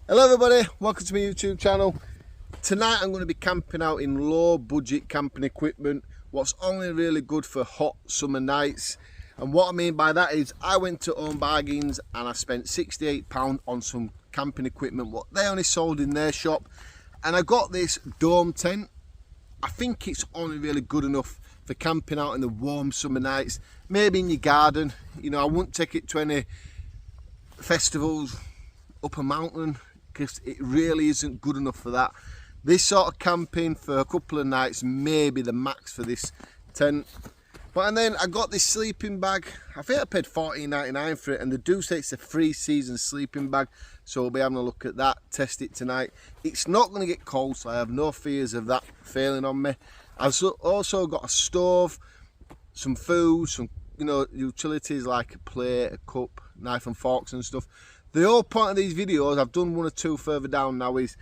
Hello everybody, welcome to my YouTube channel. Tonight I'm going to be camping out in low budget camping equipment, what's only really good for hot summer nights. And what I mean by that is I went to Home Bargains and I spent £68 on some camping equipment what they only sold in their shop, and I got this dome tent. I think it's only really good enough for camping out in the warm summer nights, maybe in your garden. You know, I wouldn't take it to any festivals up a mountain because it really isn't good enough for that. This sort of camping for a couple of nights may be the max for this tent. But and then I got this sleeping bag. I think I paid $14.99 for it, and they do say it's a 3-season sleeping bag, so we'll be having a look at that, test it tonight. It's not going to get cold, so I have no fears of that failing on me. I've also got a stove, some food, some utilities like a plate, a cup, knife and forks and stuff. The whole point of these videos, I've done one or two further down now, is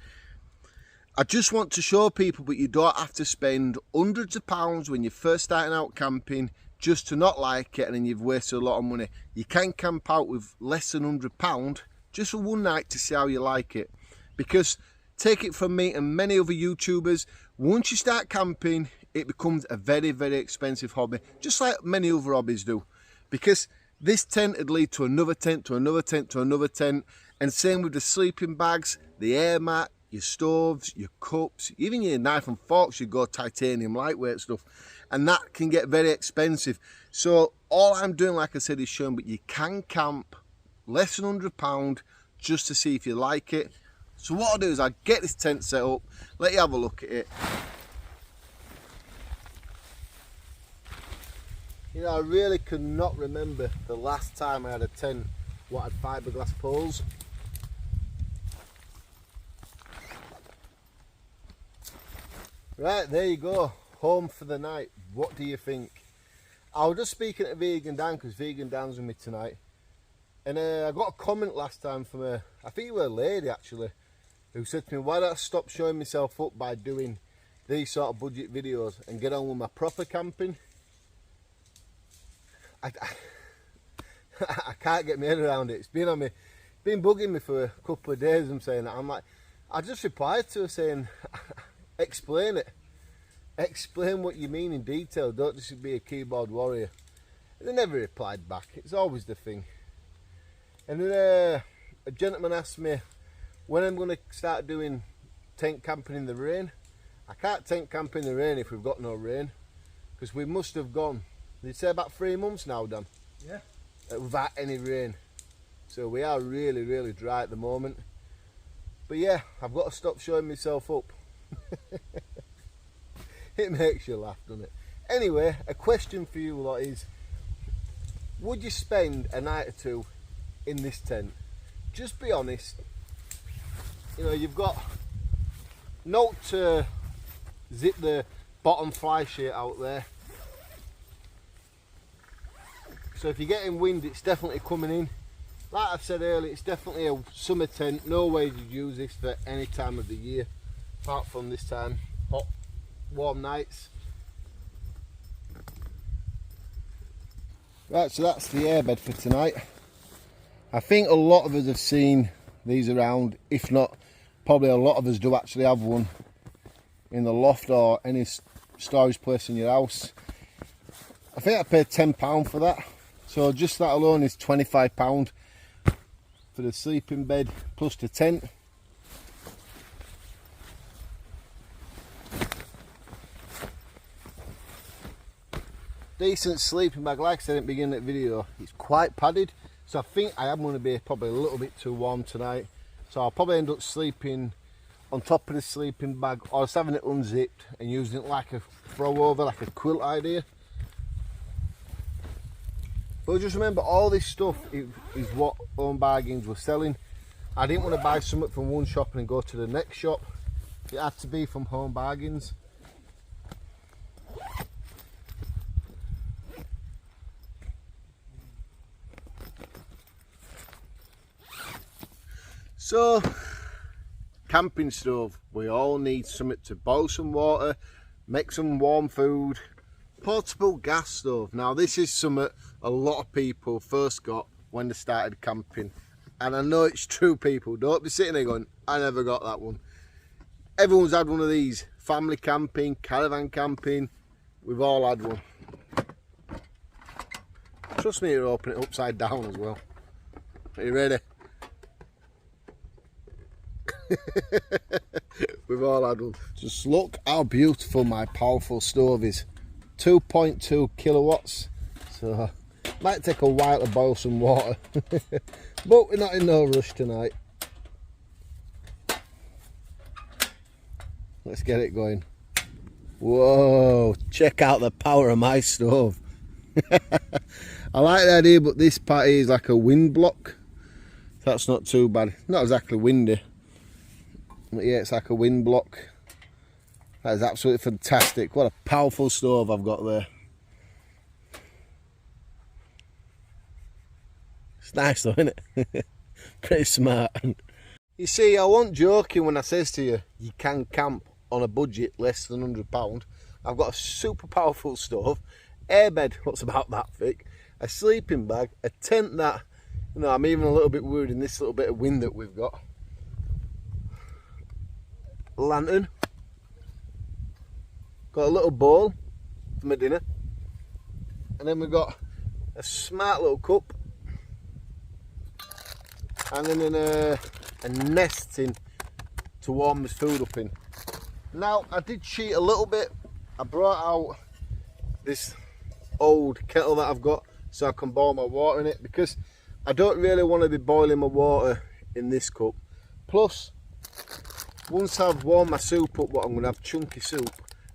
I just want to show people, but you don't have to spend hundreds of pounds when you're first starting out camping just to not like it and then you've wasted a lot of money. You can camp out with less than £100 just for one night to see how you like it. Because take it from me and many other YouTubers, once you start camping, it becomes a very, very expensive hobby, just like many other hobbies do. Because this tent would lead to another tent, to another tent, to another tent. And same with the sleeping bags, the air mat, your stoves, your cups, even your knife and forks, you go titanium lightweight stuff. And that can get very expensive. So all I'm doing, like I said, is showing, but you can camp less than £100 just to see if you like it. So what I'll do is I'll get this tent set up, let you have a look at it. You know, I really could not remember the last time I had a tent what had fiberglass poles. Right, there you go, home for the night. What do you think? I was just speaking to Vegan Dan, because Vegan Dan's with me tonight, and I got a comment last time from I think it was a lady actually, who said to me, why don't I stop showing myself up by doing these sort of budget videos and get on with my proper camping? I can't get my head around it. It's been on me, been bugging me for a couple of days. I'm saying that. I'm like, I just replied to her saying, explain it. Explain what you mean in detail. Don't just be a keyboard warrior. And they never replied back. It's always the thing. And then a gentleman asked me when I'm going to start doing tent camping in the rain. I can't tent camp in the rain if we've got no rain, because we must have gone, they say about 3 months now, Dan? Yeah. Without any rain. So we are really, really dry at the moment. But yeah, I've got to stop showing myself up. It makes you laugh, doesn't it? Anyway, a question for you lot is, would you spend a night or two in this tent? Just be honest. You know, you've got note to zip the bottom fly sheet out there. So if you're getting wind, it's definitely coming in. Like I've said earlier, it's definitely a summer tent. No way you'd use this for any time of the year, apart from this time, hot, warm nights. Right, so that's the airbed for tonight. I think a lot of us have seen these around. If not, probably a lot of us do actually have one in the loft or any storage place in your house. I think I paid £10 for that. So just that alone is £25 for the sleeping bed plus the tent. Decent sleeping bag, like I said at the beginning of the video. It's quite padded, so I think I am going to be probably a little bit too warm tonight. So I'll probably end up sleeping on top of the sleeping bag, or just having it unzipped and using it like a throw over, like a quilt idea. But just remember, all this stuff is what Home Bargains were selling. I didn't want to buy something from one shop and go to the next shop. It had to be from Home Bargains. So, camping stove. We all need something to boil some water, make some warm food. Portable gas stove. Now this is something a lot of people first got when they started camping. And I know it's true, people. Don't be sitting there going, I never got that one. Everyone's had one of these. Family camping, caravan camping. We've all had one. Trust me, you'll open it upside down as well. Are you ready? We've all had one. Just look how beautiful my powerful stove is. 2.2 kilowatts. So might take a while to boil some water. But we're not in no rush tonight. Let's get it going. Whoa, check out the power of my stove. I like the idea, but this part is like a wind block. That's not too bad. Not exactly windy. But yeah, it's like a wind block. That is absolutely fantastic. What a powerful stove I've got there. It's nice though, isn't it? Pretty smart. You see, I wasn't joking when I says to you, you can camp on a budget less than £100. I've got a super powerful stove, airbed what's about that thick, a sleeping bag, a tent that, you know, I'm even a little bit worried in this little bit of wind that we've got. Lantern. Got a little bowl for my dinner. And then we've got a smart little cup. Hanging in a nesting to warm my food up in. Now, I did cheat a little bit. I brought out this old kettle that I've got so I can boil my water in it, because I don't really want to be boiling my water in this cup. Plus, once I've warmed my soup up, what I'm going to have chunky soup,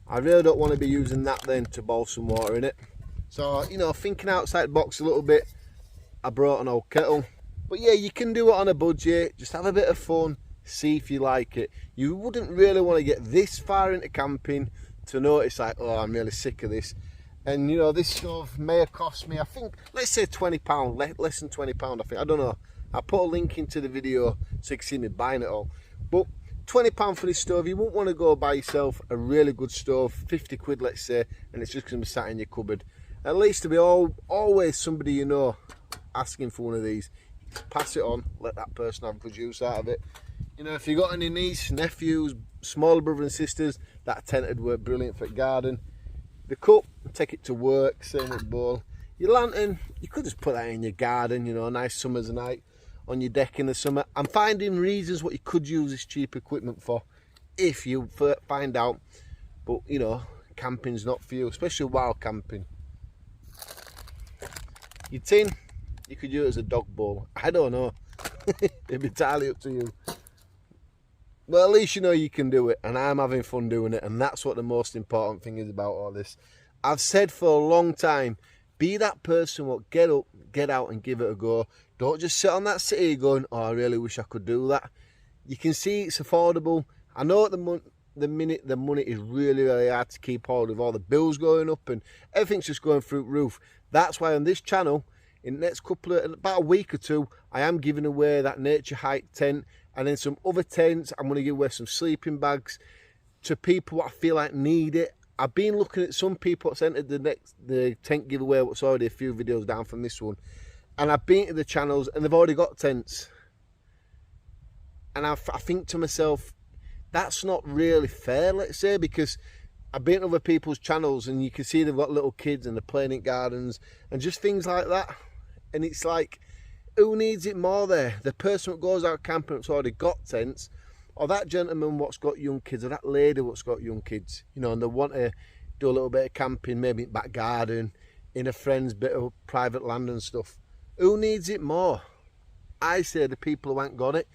I really don't want to be using that then to boil some water in it. So, you know, thinking outside the box a little bit, I brought an old kettle. But yeah, you can do it on a budget, just have a bit of fun, see if you like it. You wouldn't really want to get this far into camping to notice like, oh, I'm really sick of this. And you know, this stove may have cost me, I think, let's say £20, less than £20 I think, I don't know. I'll put a link into the video so you can see me buying it all. But £20 for this stove, you won't want to go buy yourself a really good stove, 50 quid let's say, and it's just going to be sat in your cupboard. At least there'll be always somebody you know asking for one of these. Pass it on, let that person have good use out of it. You know, if you got any niece, nephews, smaller brothers and sisters, that tent would work brilliant for the garden. The cup, take it to work, same with the bowl. Your lantern, you could just put that in your garden, you know, a nice summer's night on your deck in the summer. I'm finding reasons what you could use this cheap equipment for, if you find out. But, you know, camping's not for you, especially wild camping. Your tin, you could use it as a dog bowl. I don't know. It'd be entirely up to you. But at least you know you can do it, and I'm having fun doing it, and that's what the most important thing is about all this. I've said for a long time, be that person what get up, get out and give it a go. Don't just sit on that seat going, oh, I really wish I could do that. You can see it's affordable. I know at the minute the money is really, really hard to keep hold of, all the bills going up and everything's just going through the roof. That's why on this channel, in the next about a week or two, I am giving away that nature hike tent, and then some other tents. I'm going to give away some sleeping bags to people what I feel like need it. I've been looking at some people that's entered the tent giveaway, what's already a few videos down from this one, and I've been to the channels and they've already got tents, and I think to myself, that's not really fair, let's say, because I've been to other people's channels and you can see they've got little kids and they're playing in gardens and just things like that. And it's like, who needs it more there? The person that goes out camping that's already got tents, or that gentleman what's got young kids, or that lady what's got young kids, you know, and they want to do a little bit of camping, maybe in back garden, in a friend's bit of private land and stuff. Who needs it more? I say the people who ain't got it.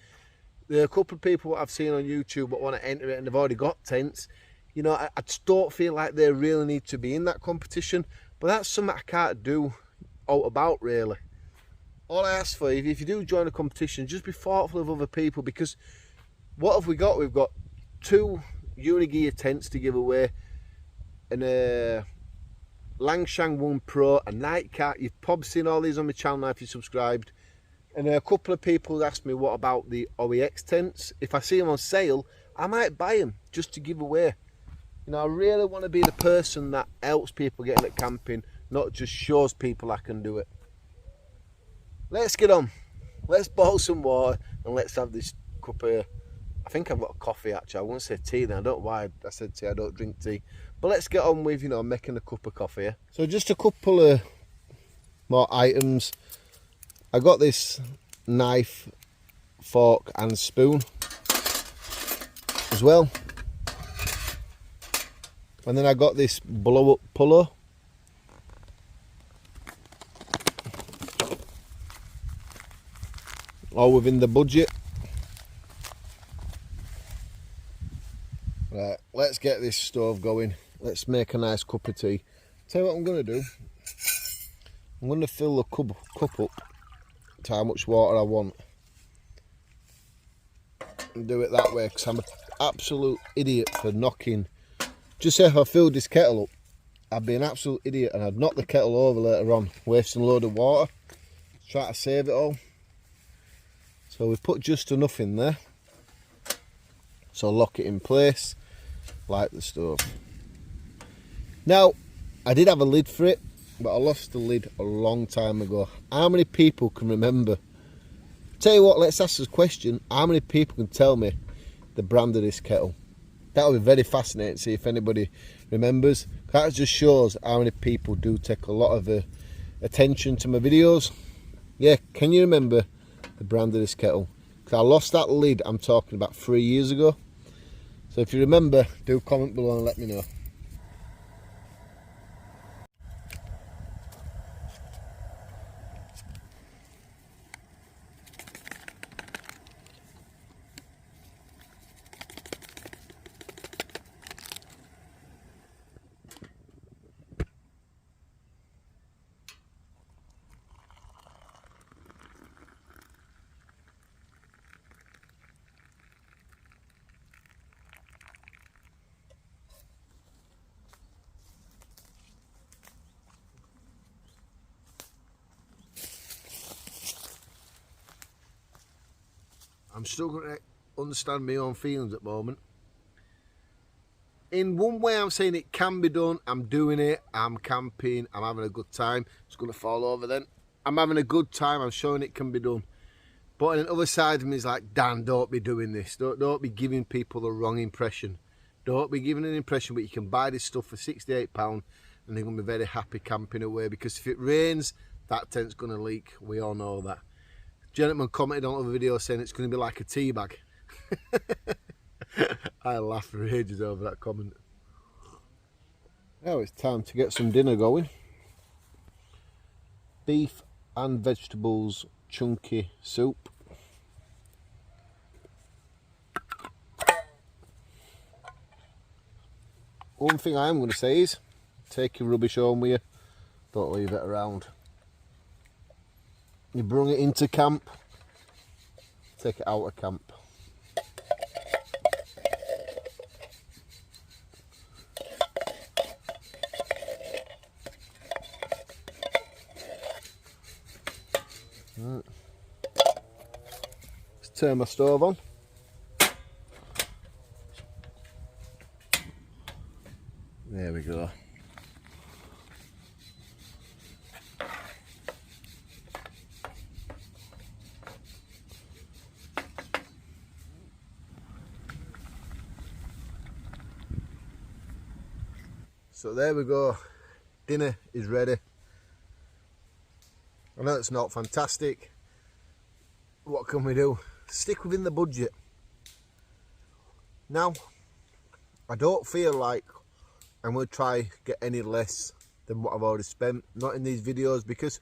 There are a couple of people I've seen on YouTube that want to enter it and they've already got tents. You know, I just don't feel like they really need to be in that competition, but that's something I can't do out about, really. All I ask for, if you do join a competition, just be thoughtful of other people, because what have we got? We've got 2 Unigear tents to give away, and a Langshan 1 Pro, a Nightcat. You've probably seen all these on my channel now if you're subscribed. And a couple of people asked me what about the OEX tents. If I see them on sale, I might buy them just to give away. You know, I really want to be the person that helps people getting at camping, not just shows people I can do it. Let's get on. let's boil some water and let's have this cup of, I think I've got a coffee actually. I won't say tea then, I don't know why I said tea, I don't drink tea. But let's get on with, you know, making a cup of coffee. Yeah? So just a couple of more items. I got this knife, fork and spoon as well. And then I got this blow up puller. All within the budget. Right, let's get this stove going. Let's make a nice cup of tea. Tell you what I'm going to do. I'm going to fill the cup up to how much water I want. And do it that way, because I'm an absolute idiot for knocking. Just say if I filled this kettle up, I'd be an absolute idiot and I'd knock the kettle over later on, wasting a load of water. Try to save it all. So we put just enough in there. So lock it in place, like the stove. Now, I did have a lid for it, but I lost the lid a long time ago. How many people can remember? Tell you what, let's ask this question. How many people can tell me the brand of this kettle? That would be very fascinating to see if anybody remembers. That just shows how many people do take a lot of attention to my videos. Yeah, can you remember the brand of this kettle? Because I lost that lid, I'm talking about 3 years ago. So if you remember, do comment below and let me know. I'm struggling to understand my own feelings at the moment. In one way I'm saying it can be done, I'm doing it, I'm camping, I'm having a good time. It's going to fall over then. I'm having a good time, I'm showing it can be done. But on the other side of me is like, Dan, don't be doing this. Don't be giving people the wrong impression. Don't be giving an impression that you can buy this stuff for £68 and they're going to be very happy camping away. Because if it rains, that tent's going to leak. We all know that. Gentleman commented on other videos saying it's going to be like a tea bag. I laughed for ages over that comment. Now it's time to get some dinner going. Beef and vegetables chunky soup. One thing I am going to say is, take your rubbish home with you. Don't leave it around. You bring it into camp, take it out of camp. Right. Let's turn my stove on. There we go. So there we go, dinner is ready. I know it's not fantastic. What can we do? Stick within the budget. Now, I don't feel like I'm going to try get any less than what I've already spent. Not in these videos, because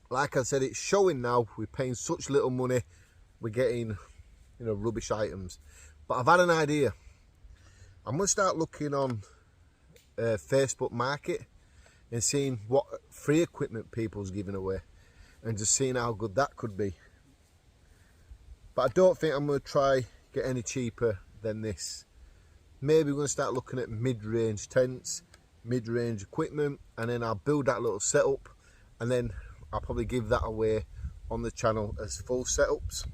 like I said, it's showing now we're paying such little money, we're getting, you know, rubbish items. But I've had an idea. I'm going to start looking on Facebook Market and seeing what free equipment people's giving away and just seeing how good that could be. But I don't think I'm going to try get any cheaper than this. Maybe we're going to start looking at mid-range tents, mid-range equipment, and then I'll build that little setup and then I'll probably give that away on the channel as full setups.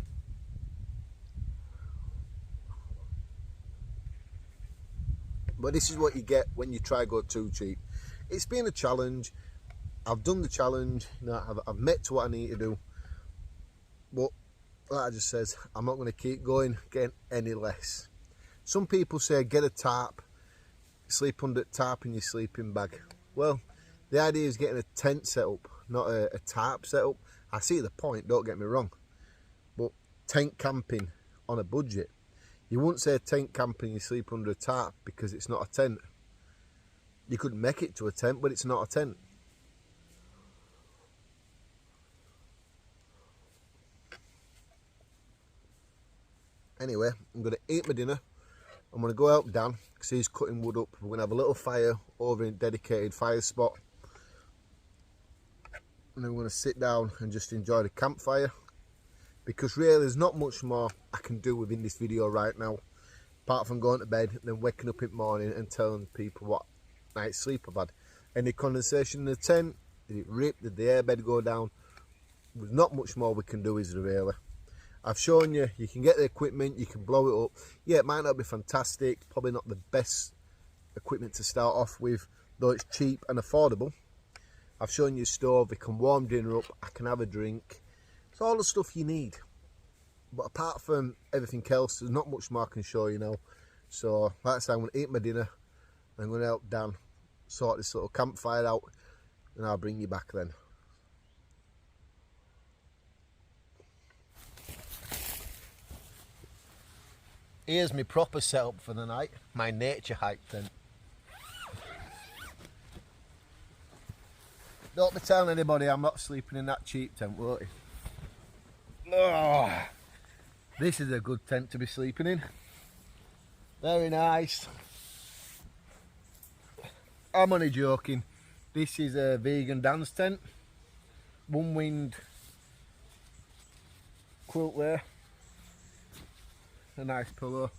But this is what you get when you try go too cheap. It's been a challenge. I've done the challenge. You know, I've met to what I need to do. But like I just says, I'm not going to keep going getting any less. Some people say get a tarp, sleep under the tarp in your sleeping bag. Well, the idea is getting a tent set up, not a tarp set up. I see the point, don't get me wrong, but tent camping on a budget, you wouldn't say tent camping you sleep under a tarp because it's not a tent. You could make it to a tent, but it's not a tent. Anyway, I'm going to eat my dinner. I'm going to go help Dan because he's cutting wood up. We're going to have a little fire over in a dedicated fire spot. And then we're going to sit down and just enjoy the campfire. Because really there's not much more I can do within this video right now. Apart from going to bed and then waking up in the morning and telling people what night's sleep I've had. Any condensation in the tent? Did it rip? Did the airbed go down? There's not much more we can do, is there really? I've shown you, you can get the equipment, you can blow it up. Yeah, it might not be fantastic, probably not the best equipment to start off with, though it's cheap and affordable. I've shown you a stove, it can warm dinner up, I can have a drink. It's all the stuff you need. But apart from everything else, there's not much more I can show you now. So, like I said, I'm going to eat my dinner, and I'm going to help Dan sort this little campfire out, and I'll bring you back then. Here's my proper setup for the night, my nature hike tent. Don't be telling anybody I'm not sleeping in that cheap tent, won't you? Oh, this is a good tent to be sleeping in. Very nice. I'm only joking. This is a vegan Dan's tent. One winged quilt there. A nice pillow.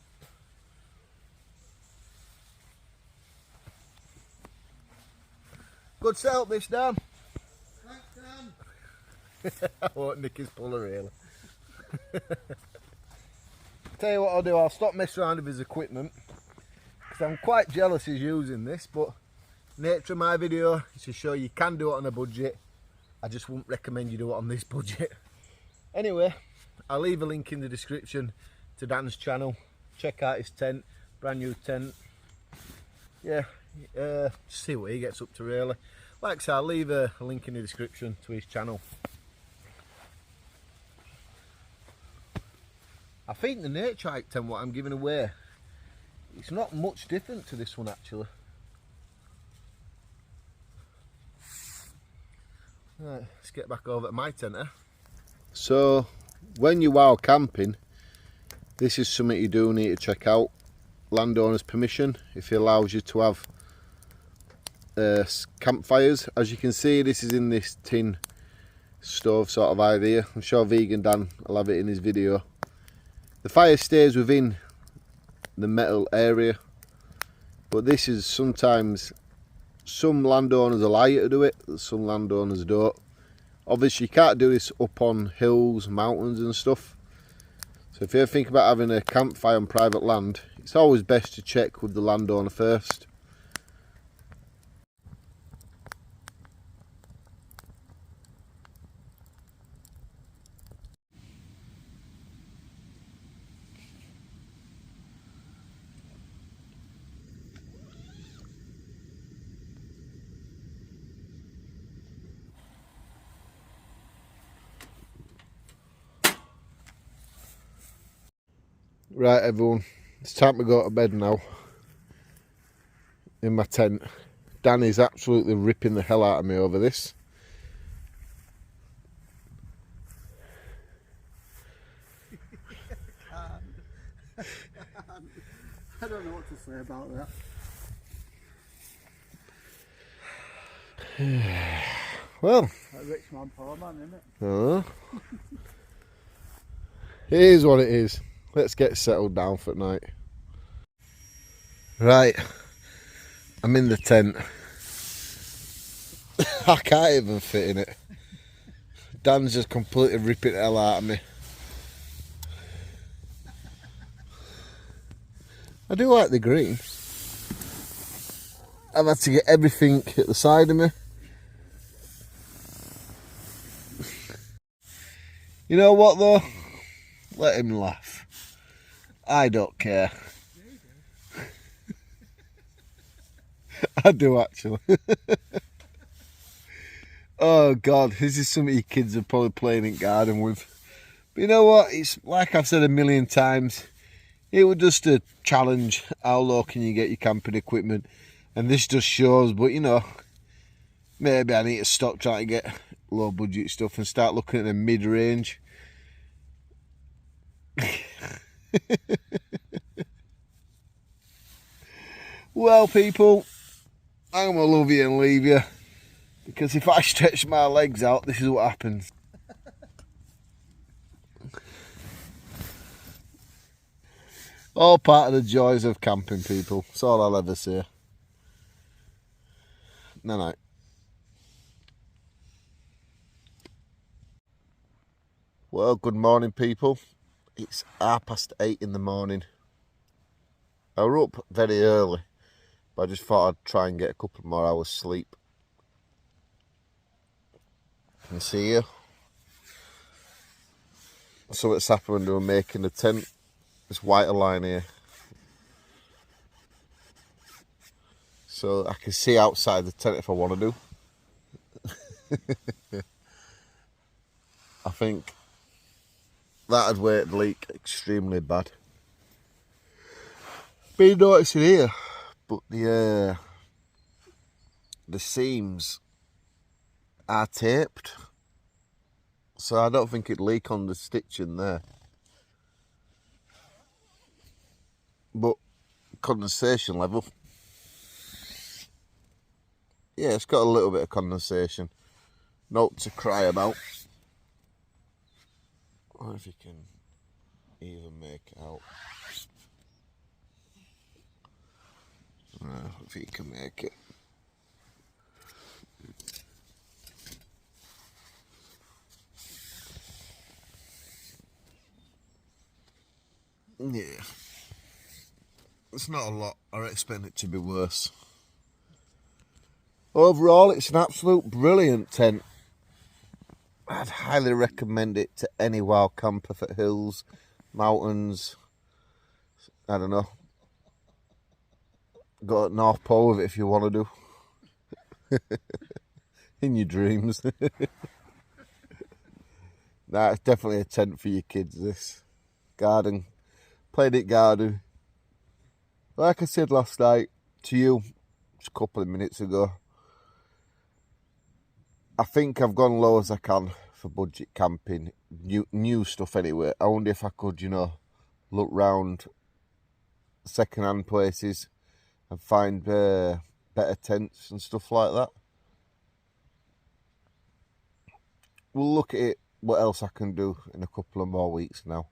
Good setup this, Dan. Thanks, Dan. I won't nick his puller really. Tell you what I'll do, I'll stop messing around with his equipment because I'm quite jealous he's using this, but nature of my video is to show you can do it on a budget. I just wouldn't recommend you do it on this budget. Anyway, I'll leave a link in the description to Dan's channel. Check out his tent, brand new tent. Yeah, see what he gets up to really. Like I said, I'll leave a link in the description to his channel. I think the nature hike tent what I'm giving away, it's not much different to this one actually. Right, let's get back over to my tent. So when you are camping, this is something you do need to check out. Landowner's permission, if he allows you to have campfires. As you can see, this is in this tin stove sort of idea. I'm sure Vegan Dan will have it in his video. The fire stays within the metal area, but this is sometimes, some landowners allow you to do it, some landowners don't. Obviously you can't do this up on hills, mountains and stuff. So if you ever think about having a campfire on private land, it's always best to check with the landowner first. Right everyone, it's time to go to bed now in my tent. Danny's absolutely ripping the hell out of me over this. I don't know what to say about that. Well, A rich man, poor man, isn't it? It is what it is. Let's get settled down for tonight. Right, I'm in the tent. I can't even fit in it. Dan's just completely ripping the hell out of me. I do like the green. I've had to get everything at the side of me. You know what though? Let him laugh. I don't care. I do actually. Oh God, this is something your kids are probably playing in garden with. But you know what? It's like I've said a million times. It was just a challenge. How low can you get your camping equipment? And this just shows. But you know, maybe I need to stop trying to get low budget stuff and start looking at the mid range. Well, people, I'm gonna love you and leave you, because if I stretch my legs out, this is what happens. All part of the joys of camping, people. That's all I'll ever say. No, no. Well, good morning, people. It's 8:30 in the morning. I was up very early, but I just thought I'd try and get a couple more hours sleep. Can you see here? So what's happened when they were making the tent? This white line here. So I can see outside the tent if I want to do. I think that'd weight leak extremely bad. Been noticing here, but the seams are taped, so I don't think it'd leak on the stitching there. But condensation level, yeah, it's got a little bit of condensation. Note to cry about. I don't know if you can even make it out. If you can make it. Yeah. It's not a lot. I expect it to be worse. Overall, it's an absolute brilliant tent. I'd highly recommend it to any wild camper for hills, mountains, I don't know. Go at North Pole with it if you want to do. In your dreams. Nah, it's definitely a tent for your kids, this. Garden. Played it garden. Like I said last night to you, just a couple of minutes ago, I think I've gone low as I can for budget camping. New stuff anyway. I wonder if I could, you know, look round second-hand places and find better tents and stuff like that. We'll look at it, what else I can do in a couple of more weeks now.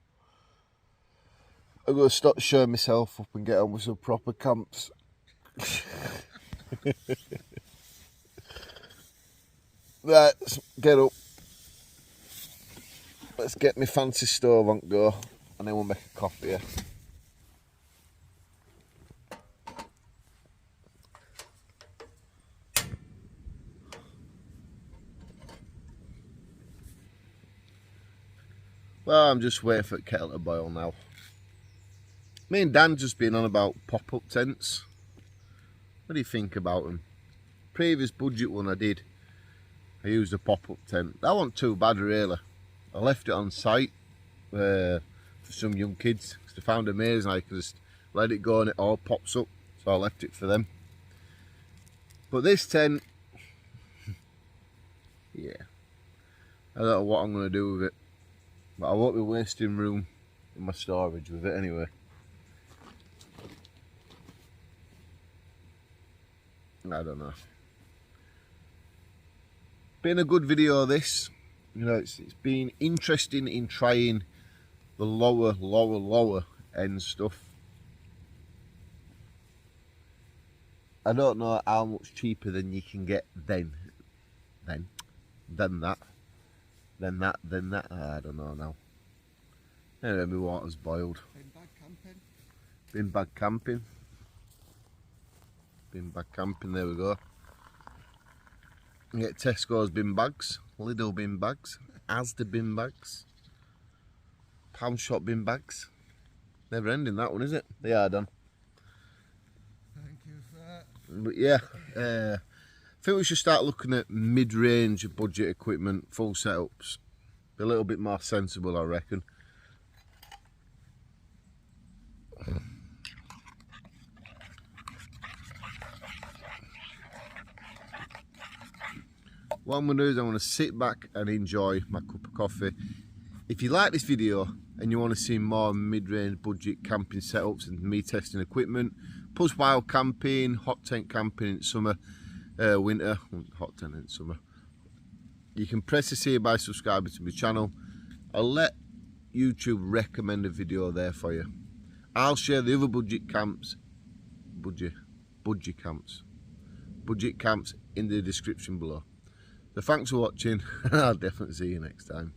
I'm going to stop showing myself up and get on with some proper camps. Let's get up. Let's get my fancy stove on go, and then we'll make a coffee here. Well, I'm just waiting for the kettle to boil now. Me and Dan just been on about pop-up tents. What do you think about them? Previous budget one I did, I used a pop-up tent. That wasn't too bad really. I left it on site for some young kids because they found it amazing. I could just let it go and it all pops up. So I left it for them. But this tent, yeah, I don't know what I'm going to do with it. But I won't be wasting room in my storage with it anyway. I don't know. Been a good video this. You know, it's been interesting in trying the lower end stuff. I don't know how much cheaper than you can get than that. I don't know now. Anyway, my water's boiled. Been bad camping. Bin bag camping, there we go. You get Tesco's bin bags, Lidl bin bags, Asda bin bags. pound shot bin bags. Never ending that one, is it? They are done. Thank you for that. But yeah, I think we should start looking at mid-range budget equipment, full setups. Be a little bit more sensible, I reckon. What I'm going to do is I'm going to sit back and enjoy my cup of coffee. If you like this video and you want to see more mid-range budget camping setups and me testing equipment, plus wild camping, hot tent camping in summer, winter, hot tent in summer, you can press the here by subscribing to my channel. I'll let YouTube recommend a video there for you. I'll share the other budget camps in the description below. So thanks for watching, and I'll definitely see you next time.